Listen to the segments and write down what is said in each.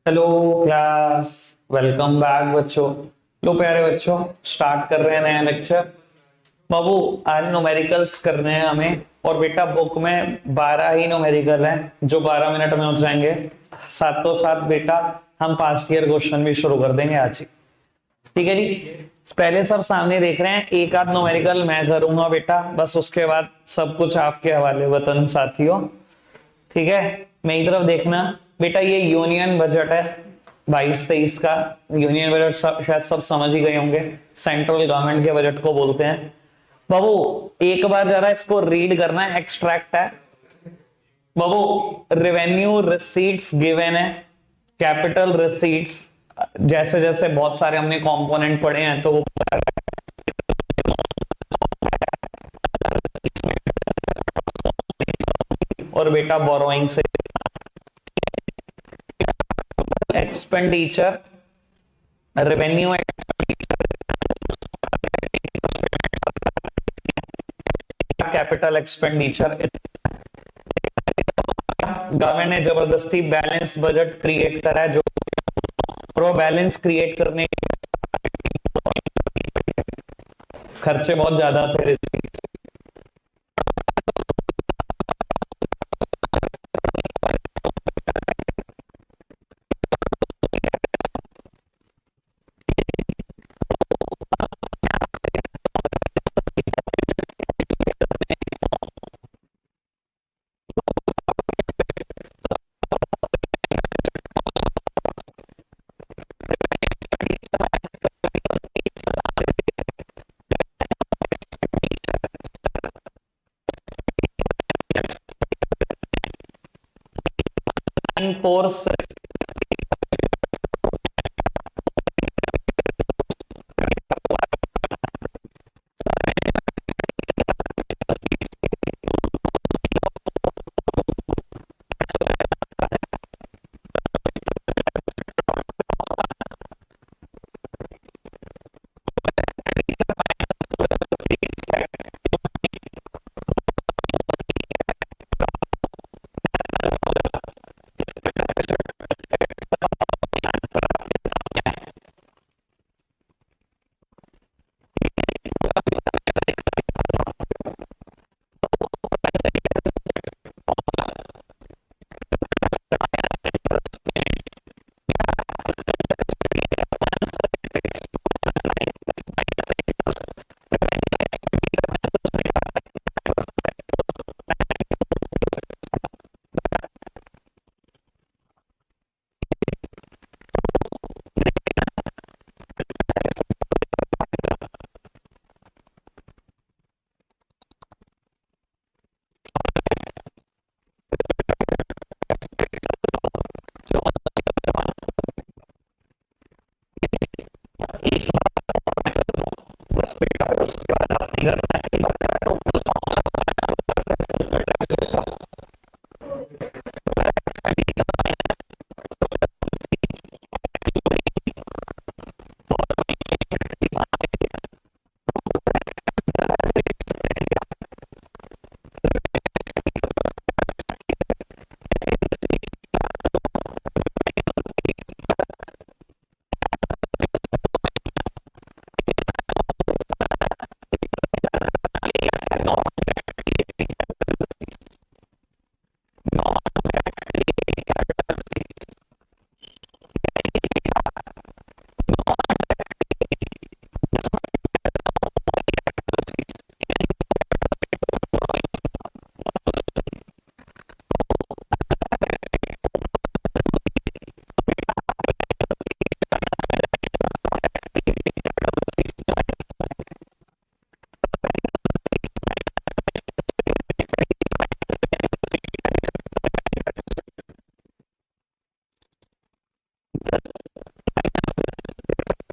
Hello class. Welcome back बच्चों। लो प्यारे बच्चों, स्टार्ट कर रहे हैं नया लेक्चर। बाबू आज न्यूमेरिकल्स करने हैं हमें, और बेटा बुक में 12 ही न्यूमेरिकल हैं जो 12 मिनट में हो जाएंगे। साथों साथ बेटा हम पास्ट ईयर क्वेश्चन भी शुरू कर देंगे आज ही। ठीक है जी। पहले सब सामने देख रहे हैं, एक आध न्यूमेरिकल मैं करूंगा बेटा, बस उसके बाद सब कुछ आपके हवाले वतन साथियों। ठीक है, मेरी तरफ देखना बेटा। ये यूनियन बजट है 22-23 का। यूनियन बजट शायद सब समझ ही गए होंगे, सेंट्रल गवर्नमेंट के बजट को बोलते हैं। बाबू एक बार जरा इसको रीड करना है, एक्सट्रैक्ट है बाबू। रेवेन्यू रिसीट्स गिवन है, कैपिटल रिसीट्स। जैसे जैसे बहुत सारे हमने कंपोनेंट पढ़े हैं तो वो और बेटा बोरोइंग से expenditure, revenue capital expenditure. Government ने जबरदस्ती बैलेंस बजट क्रिएट करा है, जो प्रो बैलेंस क्रिएट करने खर्चे बहुत ज्यादा थे। फोर्स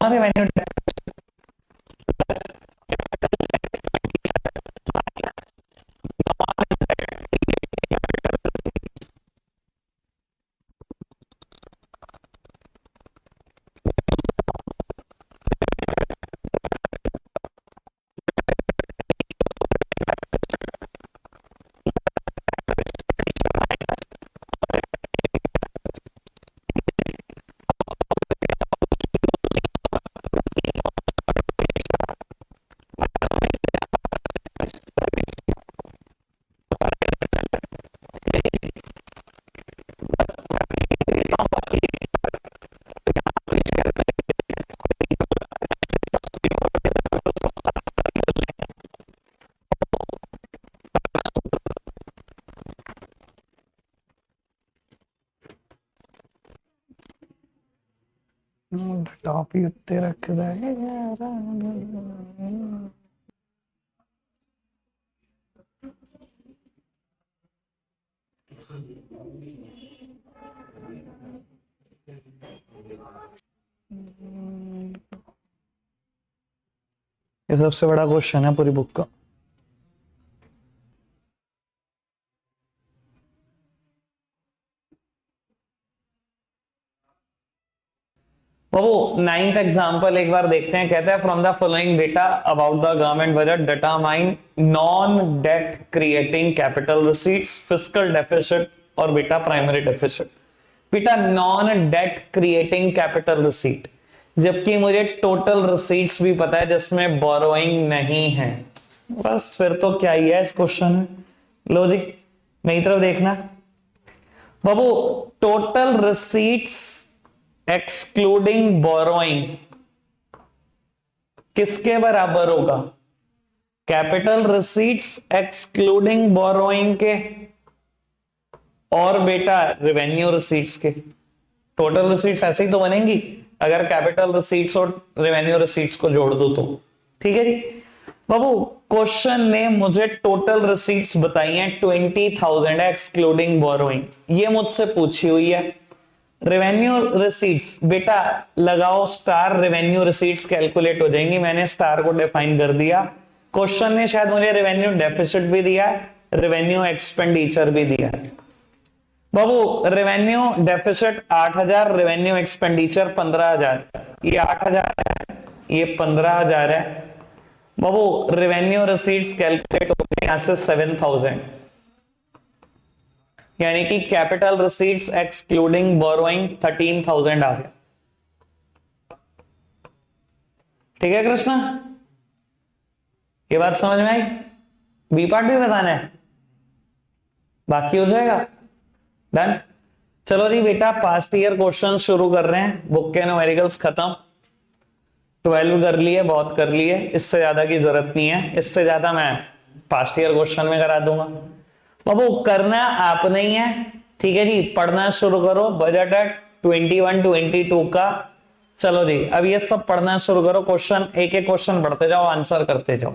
रेवेन्यू टॉपी उत्ते रखदा है यार। ये सबसे बड़ा क्वेश्चन है पूरी बुक का। वो नाइन्थ एग्जाम्पल एक बार देखते हैं। कहता है from the following data about the government budget determine non debt creating capital receipts, fiscal deficit और बेटा प्राइमरी डेफिसिट। बेटा non debt creating capital receipt, जबकि मुझे टोटल रिसीट्स भी पता है जिसमें बोरोइंग नहीं है। बस फिर तो क्या ही है इस क्वेश्चन में। लो जी मेरी तरफ देखना बाबू, टोटल रिसीट्स एक्सक्लूडिंग बोरोइंग किसके बराबर होगा? कैपिटल रिसीट्स एक्सक्लूडिंग बोरोइंग के और बेटा रेवेन्यू रिसीट्स के। टोटल रिसीट्स ऐसे ही तो बनेंगी अगर कैपिटल रिसीट्स और रेवेन्यू रिसीट्स को जोड़ दो तो। ठीक है जी बाबू, क्वेश्चन ने मुझे टोटल रिसीट्स बताई हैं 20,000 एक्सक्लूडिंग बोरोइंग, ये मुझसे पूछी हुई है। रेवेन्यू रिसीट्स बेटा लगाओ स्टार, रेवेन्यू रिसीट्स कैलकुलेट हो जाएंगी। मैंने स्टार को डिफाइन कर दिया। क्वेश्चन ने शायद मुझे रेवेन्यू डेफिसिट भी दिया है, रेवेन्यू एक्सपेंडिचर भी दिया है। बाबू रेवेन्यू डेफिसिट 8,000, रेवेन्यू एक्सपेंडिचर 15,000। ये 8,000 है, ये 15,000 है। बाबू रेवेन्यू रिसीट्स कैलकुलेट होते हैं यहां से 7,000, यानी कि कैपिटल रिसीट्स एक्सक्लूडिंग बोरोइंग 13,000 आ गया। ठीक है कृष्णा, ये बात समझ में आई? बी पार्ट भी बताना है, बाकी हो जाएगा। डन। चलो जी बेटा पास्ट ईयर क्वेश्चन शुरू कर रहे हैं। बुक के न्यूमेरिकल्स खत्म, 12 कर लिए, बहुत कर लिए, इससे ज्यादा की जरूरत नहीं है। इससे ज्यादा मैं पास्ट ईयर क्वेश्चन में करा दूंगा। बाबू करना आपने ही है, ठीक है जी। पढ़ना शुरू करो, बजट है 21-22 का। चलो जी अब ये सब पढ़ना शुरू करो, क्वेश्चन एक एक क्वेश्चन पढ़ते जाओ, आंसर करते जाओ।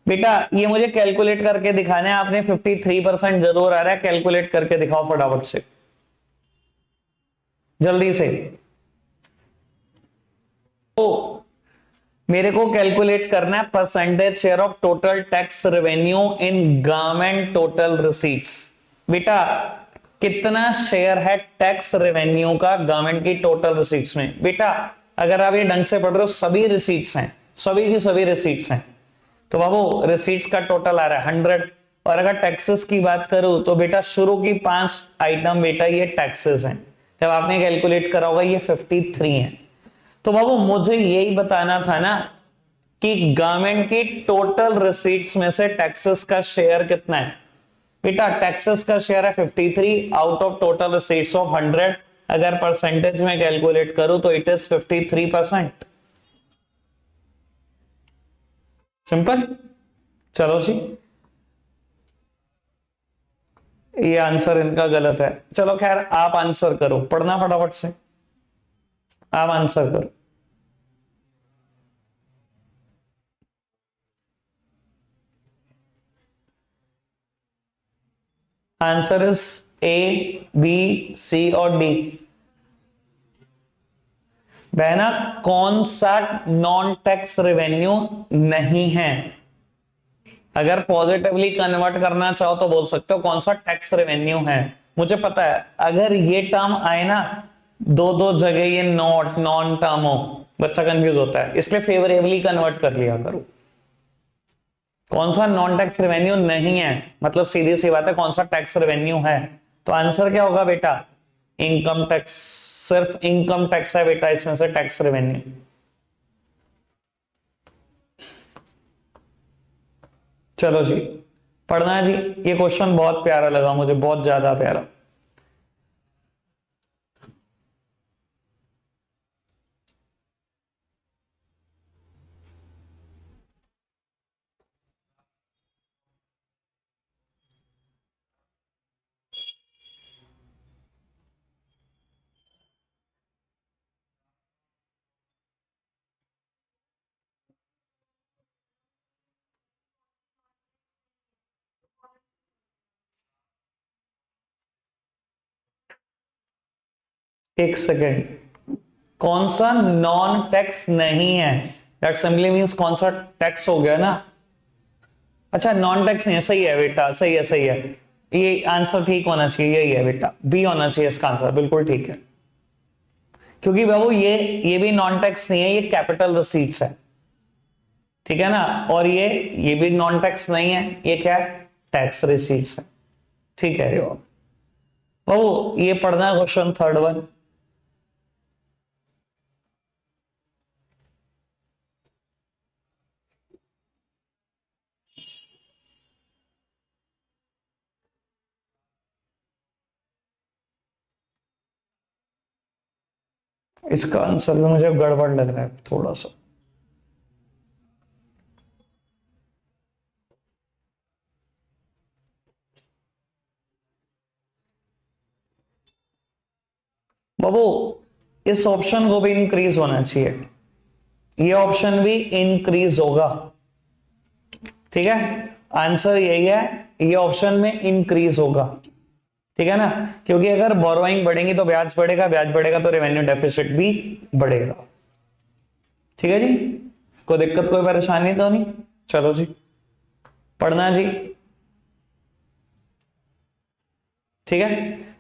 बेटा ये मुझे कैलकुलेट करके दिखाना है आपने। 53% जरूर आ रहा है, कैलकुलेट करके दिखाओ फटाफट से, जल्दी से। तो मेरे को कैलकुलेट करना है percentage share of total tax revenue in government total receipts. बेटा कितना शेयर है टैक्स रेवेन्यू का गवर्नमेंट की टोटल रिसीट्स में? बेटा अगर आप ये ढंग से पढ़ रहे हो, सभी रिसीट्स हैं, सभी की सभी रिसीट्स हैं, तो बाबू रिसीट्स का टोटल आ रहा है 100। और अगर टैक्सेस की बात करूं तो बेटा शुरू की 5 आइटम बेटा ये टैक्सेस हैं। जब आपने कैलकुलेट करा होगा ये 53 है। तो बाबू मुझे यही बताना था ना कि गवर्नमेंट की टोटल रिसीट्स में से टैक्सेस का शेयर कितना है। बेटा टैक्सेस का शेयर है 53 out of total receipts of 100। अगर परसेंटेज में कैलकुलेट करूं तो इट इज 53%। सिंपल। चलो जी ये आंसर इनका गलत है। चलो खैर आप आंसर करो, पढ़ना फटाफट से, आप आंसर करो। आंसर इज ए, बी, सी और डी। बहना कौन सा नॉन टैक्स रेवेन्यू नहीं है? अगर पॉजिटिवली कन्वर्ट करना चाहो तो बोल सकते हो कौन सा टैक्स रेवेन्यू है। मुझे पता है अगर ये टर्म आए ना दो दो जगह, ये नॉट नॉन टर्म हो, बच्चा कंफ्यूज होता है, इसलिए फेवरेबली कन्वर्ट कर लिया करो। कौन सा नॉन टैक्स रेवेन्यू नहीं है मतलब सीधी सी बात है कौन सा टैक्स रेवेन्यू है। तो आंसर क्या होगा बेटा? Income tax. सिर्फ इनकम टैक्स है बेटा इसमें से टैक्स रेवेन्यू। चलो जी पढ़ना है जी। ये क्वेश्चन बहुत प्यारा लगा मुझे, बहुत ज्यादा प्यारा। एक सेकेंड, कौन सा नॉन टैक्स नहीं है? दैट सिंपली मींस कौन सा टैक्स हो गया ना। अच्छा नॉन टैक्स नहीं है, सही है बेटा, सही है सही है, ये आंसर ठीक होना चाहिए, यही है बेटा, बी होना चाहिए इसका आंसर, बिल्कुल ठीक है। क्योंकि बाबू ये भी नॉन टैक्स नहीं है, ये कैपिटल रिसीट्स है, ठीक है ना। और ये भी नॉन टैक्स नहीं है, ये क्या है? टैक्स रिसीट्स है, ठीक है बाबू। ये पढ़ना है क्वेश्चन थर्ड वन। इसका आंसर भी मुझे गड़बड़ लग रहा है थोड़ा सा। बाबू इस ऑप्शन को भी इंक्रीज होना चाहिए, ये ऑप्शन भी इंक्रीज होगा, ठीक है। आंसर यही है, ये ऑप्शन में इंक्रीज होगा, ठीक है ना। क्योंकि अगर बोरोइंग बढ़ेगी तो ब्याज बढ़ेगा, ब्याज बढ़ेगा तो रेवेन्यू डेफिसिट भी बढ़ेगा, ठीक है जी। कोई दिक्कत कोई परेशानी तो नहीं? चलो जी पढ़ना जी, ठीक है।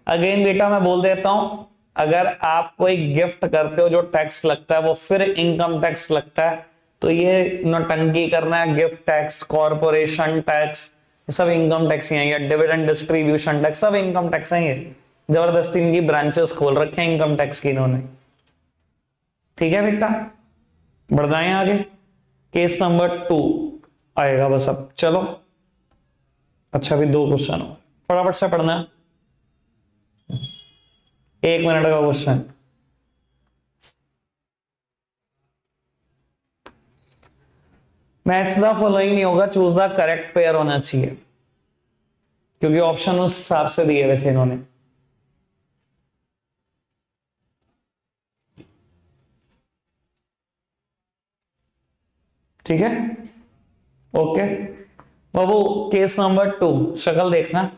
अगेन बेटा मैं बोल देता हूं, अगर आप कोई गिफ्ट करते हो जो टैक्स लगता है वो फिर इनकम टैक्स लगता है, तो ये नौटंकी करना है, गिफ्ट टैक्स, कॉर्पोरेशन टैक्स, सब इनकम टैक्स ही है, या डिविडेंड डिस्ट्रीब्यूशन टैक्स, सब इनकम टैक्स है। ये जबरदस्ती इनकी ब्रांचेस खोल रखे हैं इनकम टैक्स की इन्होंने, ठीक है बेटा। बढ़ाएं आगे, केस नंबर 2 आएगा बस अब, चलो। अच्छा अभी 2 क्वेश्चन हो, फटाफट से पढ़ना है, 1 मिनट का क्वेश्चन। मैच द फॉलोइंग नहीं होगा, चूज द करेक्ट पेयर होना चाहिए, क्योंकि ऑप्शन उस हिसाब से दिए हुए थे इन्होंने। ठीक है ओके बाबू, केस नंबर 2, शक्ल देखना,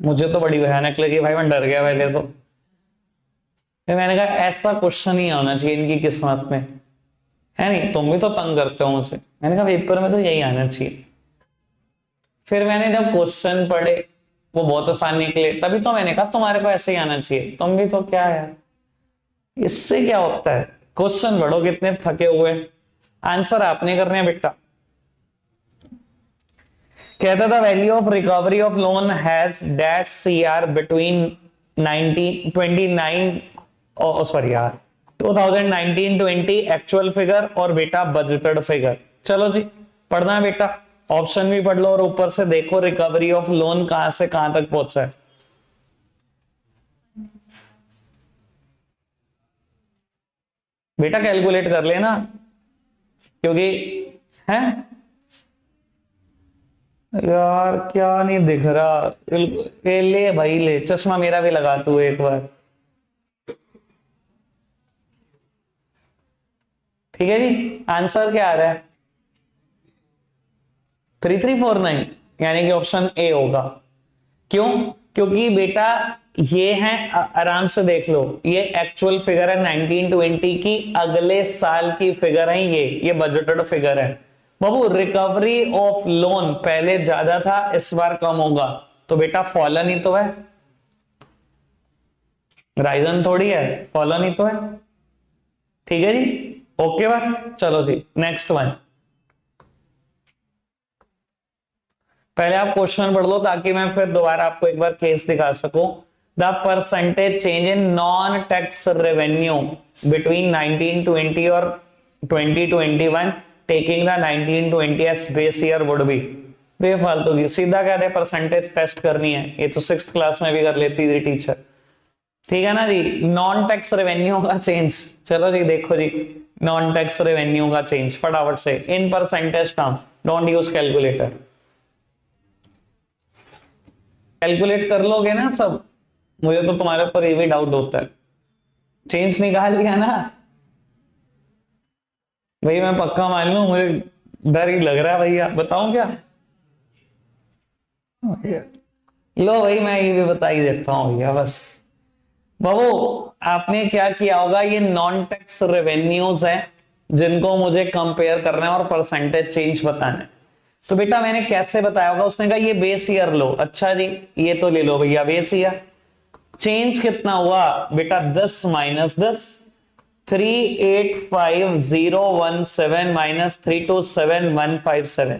मुझे तो बड़ी भयानक लगी भाई, मैं डर गया पहले तो। फिर मैंने कहा ऐसा क्वेश्चन ही आना चाहिए इनकी किस्मत में, है नहीं? तुम भी तो तंग करते हो मुझसे, मैंने कहा पेपर में तो यही आना चाहिए। फिर मैंने जब क्वेश्चन पढ़े वो बहुत आसान निकले, तभी तो मैंने कहा तुम्हारे को ऐसे ही आना चाहिए, तुम भी तो क्या है, इससे क्या होता है, क्वेश्चन पढ़ो कितने थके हुए, आंसर आपने करने हैं बेटा। कहता था value of recovery of loan has dash CR between 1929 sorry यार 2019-20 एक्चुअल फिगर और बेटा बजटेड फिगर। चलो जी पढ़ना है बेटा, ऑप्शन भी पढ़ लो और ऊपर से देखो रिकवरी ऑफ लोन कहां से कहां तक पहुंचा है। बेटा कैलकुलेट कर लेना, क्योंकि है यार क्या नहीं दिख रहा, ले भाई ले, चश्मा मेरा भी लगा तू एक बार, ठीक है जी। आंसर क्या आ रहा है? 3349, यानी कि ऑप्शन ए होगा। क्यों? क्योंकि बेटा ये है, आराम से देख लो, ये एक्चुअल फिगर है 1920 की, अगले साल की फिगर है, ये बजटेड फिगर है बाबू। रिकवरी ऑफ लोन पहले ज्यादा था, इस बार कम होगा, तो बेटा फॉलन ही तो है, राइजन थोड़ी है, फॉलन ही तो है, ठीक है जी ओके बात। चलो जी नेक्स्ट वन, पहले आप क्वेश्चन पढ़ लो ताकि मैं फिर दोबारा आपको एक बार केस दिखा सकूं। The percentage change in non tax revenue between 1920 और 2021 taking the 1920 as base year would be. बेफालतू की, सीधा कहते हैं परसेंटेज टेस्ट करनी है, ये तो 6th क्लास में भी कर लेती थी टीचर, ठीक है ना जी। नॉन टैक्स रेवेन्यू का चेंज, चलो जी देखो जी, नॉन टैक्स रेवेन्यू का चेंज फटाफट से in percentage term, don't use calculator, calculate कर लोगे ना सब, मुझे तो तुम्हारे ऊपर ये भी डाउट होता है। चेंज निकाल लिया ना भाई, मैं पक्का मान लूं, मुझे डर ही लग रहा है भैया, बताऊं क्या? लो भाई मैं ये भी बता ही देता हूं भैया बस, बाबू आपने क्या किया होगा, ये नॉन टैक्स रेवेन्यूज है जिनको मुझे कंपेयर करना है और परसेंटेज चेंज बताना है। तो बेटा मैंने कैसे बताया होगा, उसने कहा ये बेस ईयर लो। अच्छा जी, ये तो ले लो भैया बेस ईयर। चेंज कितना हुआ बेटा, 10 - 10, 385,017 -327,157।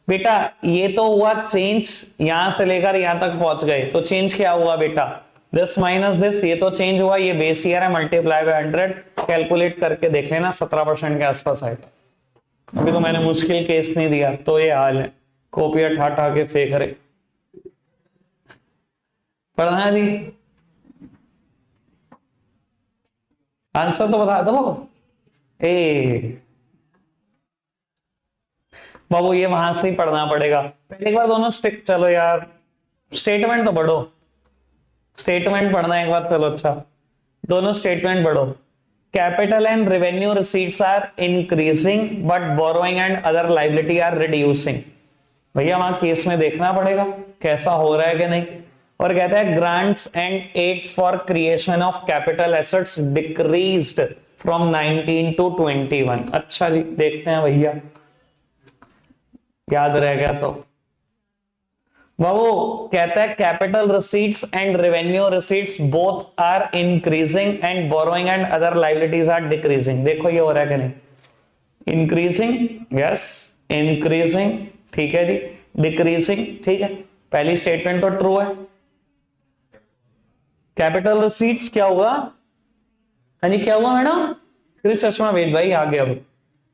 बेटा ये तो हुआ चेंज, यहां से लेकर यहां तक पहुंच गए, तो चेंज क्या हुआ बेटा, 10 - 10, ये तो चेंज हुआ, ये बेस ईयर है, मल्टीप्लाई बाय 100, कैलकुलेट करके देख लेना 17% के आसपास आएगा। अभी तो मैंने मुश्किल केस नहीं दिया, तो ये हाल है, कॉपी ठा ठा के फेंक रहे। पढ़ना है जी, आंसर तो बता दो। ए बाबू ये वहां से ही पढ़ना पड़ेगा, पहले एक बार दोनों स्टिक, चलो यार स्टेटमेंट तो पढ़ो, स्टेटमेंट पढ़ना एक बार, चलो अच्छा दोनों स्टेटमेंट पढ़ो। Capital and revenue receipts are increasing but borrowing and other liability are reducing. भैया वहां केस में देखना पड़ेगा कैसा हो रहा है कि नहीं। और कहता है grants and aids for creation of capital assets decreased from 19 to 21। अच्छा जी देखते हैं भैया, याद रह गया तो। बाबू कहता है capital receipts and revenue receipts both are increasing and borrowing and other liabilities are decreasing. देखो ये हो रहा है कि नहीं, इंक्रीजिंग, यस इंक्रीजिंग, ठीक है जी, डिक्रीजिंग, ठीक है, पहली स्टेटमेंट तो ट्रू है। कैपिटल रिसीट्स क्या हुआ, हाँ जी क्या हुआ मैडम, फिर चश्मा भेद भाई आ गया।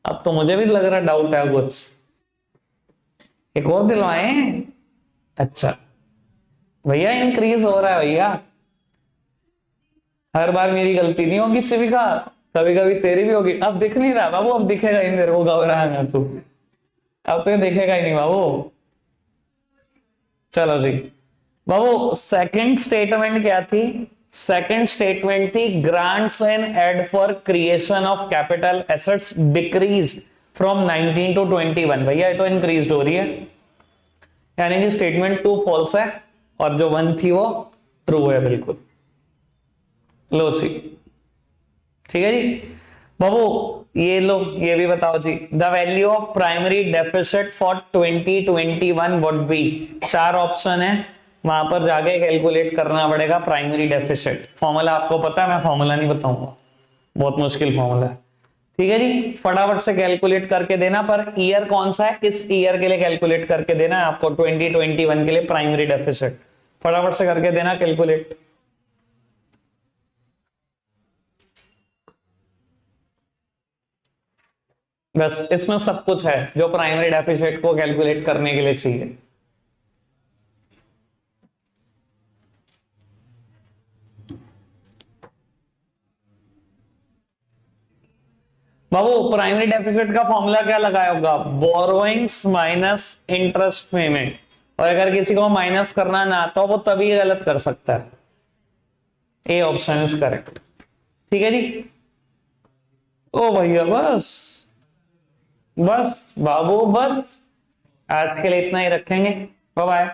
अब तो मुझे भी लग रहा डाउट है कुछ, एक और दिलवाए। अच्छा भैया इंक्रीज हो रहा है भैया, हर बार मेरी गलती नहीं होगी शिविका, कभी कभी तेरी भी होगी। अब दिख नहीं रहा बाबू, अब दिखेगा ही मेरे को, घबराना तू, अब तो ये दिखेगा ही नहीं बाबू। चलो जी बाबू सेकंड स्टेटमेंट क्या थी, सेकंड स्टेटमेंट थी grants and aid for creation of capital assets decreased from 19 to 21। भैया ये तो इंक्रीज हो रही है, यानी कि स्टेटमेंट 2 फॉल्स है और जो 1 थी वो ट्रू है बिल्कुल। लो जी ठीक है जी बाबू, ये लो ये भी बताओ जी, the value of primary deficit for 2021 would be. चार ऑप्शन है, वहां पर जाके कैलकुलेट करना पड़ेगा प्राइमरी डेफिसिट। फॉर्मूला आपको पता है, मैं फॉर्मूला नहीं बताऊंगा, बहुत मुश्किल फॉर्मूला है, ठीक है जी। फटाफट से कैलकुलेट करके देना, पर ईयर कौन सा है, इस ईयर के लिए कैलकुलेट करके देना है आपको, 2021 के लिए प्राइमरी डेफिसिट, फटाफट से करके देना कैलकुलेट। बस इसमें सब कुछ है जो प्राइमरी डेफिसिट को कैलकुलेट करने के लिए चाहिए। बाबू प्राइमरी डेफिसिट का फॉर्मूला क्या लगाया होगा, बोरोइंग्स माइनस इंटरेस्ट पेमेंट, और अगर किसी को माइनस करना ना आता हो वो तभी गलत कर सकता है। ए ऑप्शन इज करेक्ट, ठीक है जी। ओ भैया बस, बस बाबू बस, आज के लिए इतना ही रखेंगे, बाय बाय।